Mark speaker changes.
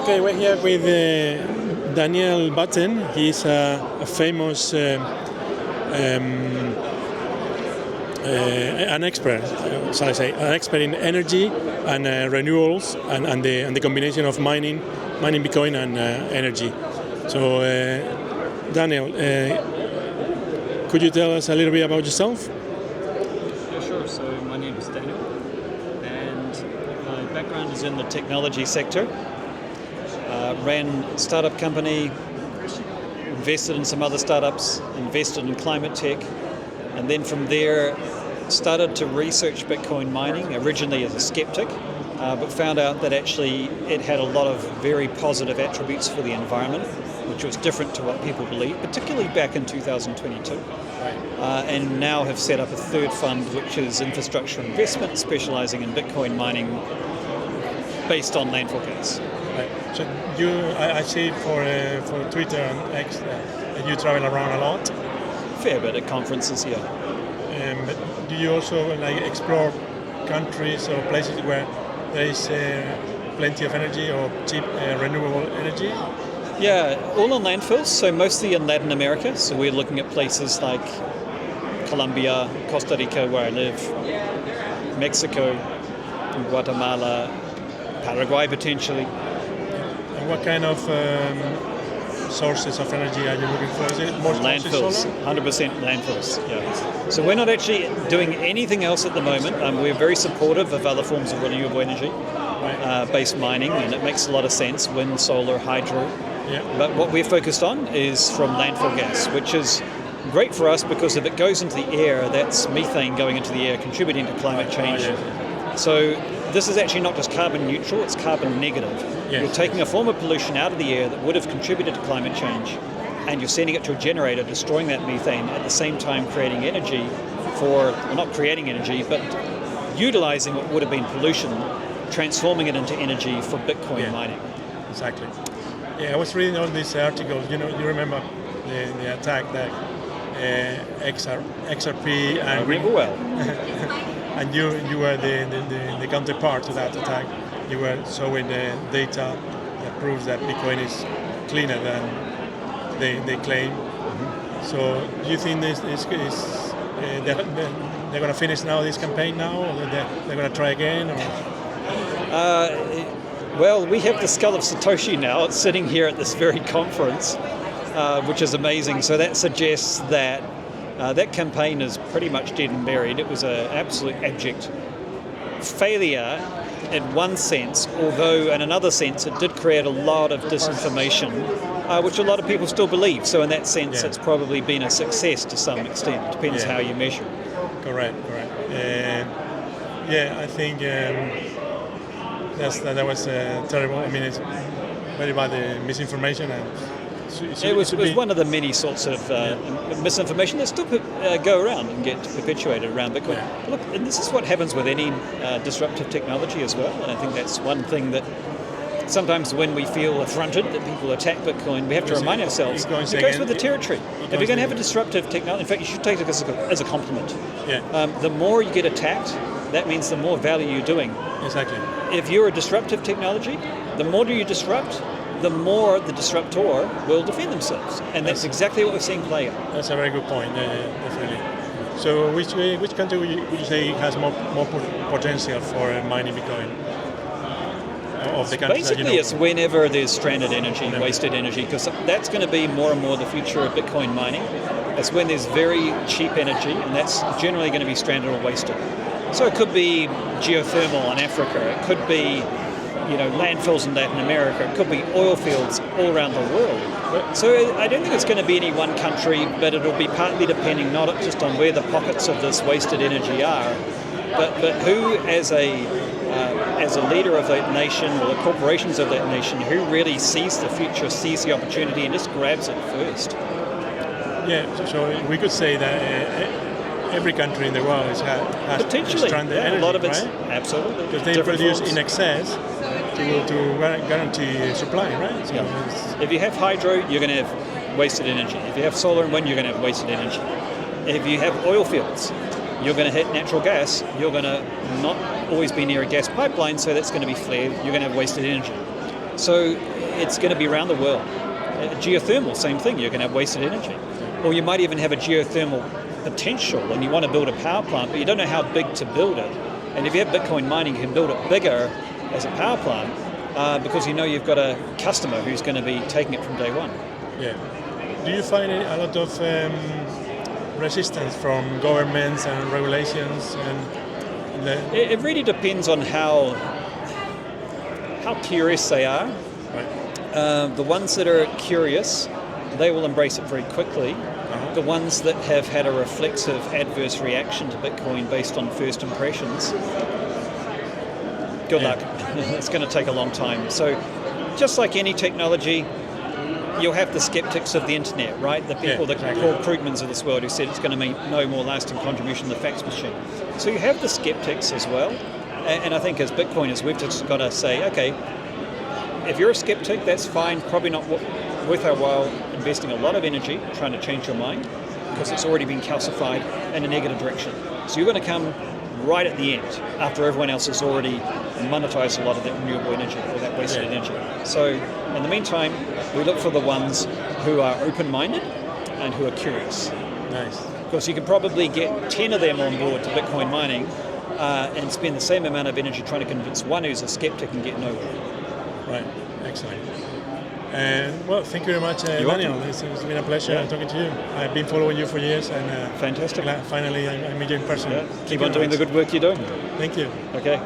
Speaker 1: Okay, we're here with Batten. He's a famous an expert, shall I say, an expert in energy and renewables and the combination of mining Bitcoin and energy. So, Daniel, could you tell us a little bit about yourself?
Speaker 2: Yeah, sure. So my name is Daniel, and my background is in the technology sector. Ran a startup company, invested in some other startups, invested in climate tech, and then from there started to research Bitcoin mining, originally as a skeptic, but found out that actually it had a lot of very positive attributes for the environment, which was different to what people believed, particularly back in 2022. And now have set up a third fund, which is infrastructure investment, specializing in Bitcoin mining based on landfill gas.
Speaker 1: Right. So I see for Twitter and X you travel around a lot.
Speaker 2: Fair bit at conferences, yeah.
Speaker 1: But do you also explore countries or places where there is plenty of energy or cheap renewable energy?
Speaker 2: Yeah, all on landfills, so mostly in Latin America. So we're looking at places like Colombia, Costa Rica, where I live, Mexico, Guatemala, Paraguay potentially.
Speaker 1: And what kind of sources of energy are you looking for? Is it more
Speaker 2: landfills? 100% landfills, yeah. So we're not actually doing anything else at the moment. We're very supportive of other forms of renewable energy, based mining, and it makes a lot of sense, wind, solar, hydro.
Speaker 1: Yeah.
Speaker 2: But what we're focused on is from landfill gas, which is great for us because if it goes into the air, that's methane going into the air, contributing to climate change. So this is actually not just carbon neutral, it's carbon negative.
Speaker 1: Yes.
Speaker 2: You're taking a form of pollution out of the air that would have contributed to climate change, and you're sending it to a generator, destroying that methane, at the same time creating energy not creating energy, but utilizing what would have been pollution, transforming it into energy for Bitcoin mining.
Speaker 1: Exactly. Yeah, I was reading all these articles. You remember the attack that XRP and
Speaker 2: I remember well.
Speaker 1: and you were the counterpart to that attack. You were showing the data that proves that Bitcoin is cleaner than they claim. Mm-hmm. So do you think this is they're going to finish now this campaign now, or they're going to try again? Or?
Speaker 2: Well, we have the skull of Satoshi now. It's sitting here at this very conference, which is amazing. So that suggests that that campaign is pretty much dead and buried. It was an absolute abject failure in one sense, although in another sense it did create a lot of disinformation, which a lot of people still believe. So in that sense, it's probably been a success to some extent. It depends how you measure.
Speaker 1: Correct. I think that was terrible. I mean, it's very bad misinformation, and
Speaker 2: it was one of the many sorts of misinformation that still go around and get perpetuated around Bitcoin. Yeah. Look, and this is what happens with any disruptive technology as well, and I think that's one thing that sometimes when we feel affronted that people attack Bitcoin, we have to remind ourselves it goes with the territory. If you're going to have a disruptive technology, in fact, you should take it as a compliment. Yeah. The more you get attacked, that means the more value you're doing.
Speaker 1: Exactly.
Speaker 2: If you're a disruptive technology, the more you disrupt, the more the disruptor will defend themselves. And that's exactly what we're seeing play out.
Speaker 1: That's a very good point, definitely. So which country would you say has more potential for mining Bitcoin? Of the countries
Speaker 2: basically, it's whenever there's stranded energy, wasted energy, because that's going to be more and more the future of Bitcoin mining. It's when there's very cheap energy, and that's generally going to be stranded or wasted. So it could be geothermal in Africa, it could be landfills in Latin America, it could be oil fields all around the world. So I don't think it's going to be any one country, but it'll be partly depending not just on where the pockets of this wasted energy are, but who as a leader of that nation, or the corporations of that nation, who really sees the future, sees the opportunity, and just grabs it first.
Speaker 1: Yeah, so we could say that every country in the world has
Speaker 2: potentially
Speaker 1: stranded energy,
Speaker 2: a lot of it's
Speaker 1: right?
Speaker 2: Absolutely,
Speaker 1: because they produce in excess to guarantee supply, right? So
Speaker 2: if you have hydro, you're going to have wasted energy. If you have solar and wind, you're going to have wasted energy. If you have oil fields, you're going to hit natural gas. You're going to not always be near a gas pipeline, so that's going to be flared. You're going to have wasted energy. So it's going to be around the world. Geothermal, same thing. You're going to have wasted energy. Or you might even have a geothermal potential and you want to build a power plant, but you don't know how big to build it. And if you have Bitcoin mining, you can build it bigger as a power plant because you know you've got a customer who's going to be taking it from day one.
Speaker 1: Yeah. Do you find a lot of resistance from governments and regulations?
Speaker 2: It really depends on how curious they are.
Speaker 1: Right.
Speaker 2: The ones that are curious, they will embrace it very quickly. The ones that have had a reflexive adverse reaction to Bitcoin based on first impressions, good luck. It's going to take a long time. So just like any technology, you'll have the skeptics of the internet, right? The people that Paul Krugmans of this world who said it's going to make no more lasting contribution to the fax machine. So you have the skeptics as well. And I think as Bitcoiners, we've just got to say, okay, if you're a skeptic, that's fine. Probably not worth our while investing a lot of energy trying to change your mind because it's already been calcified in a negative direction. So you're going to come right at the end after everyone else has already monetized a lot of that renewable energy or that wasted energy. So in the meantime, we look for the ones who are open-minded and who are curious.
Speaker 1: Nice.
Speaker 2: Because you can probably get 10 of them on board to Bitcoin mining and spend the same amount of energy trying to convince one who's a skeptic and get nowhere.
Speaker 1: Right, excellent. Well, thank you very much, Daniel. It's been a pleasure talking to you. I've been following you for years, and
Speaker 2: fantastic.
Speaker 1: Finally, I meet you in person.
Speaker 2: Keep on doing the good work you're doing.
Speaker 1: Thank you.
Speaker 2: Okay.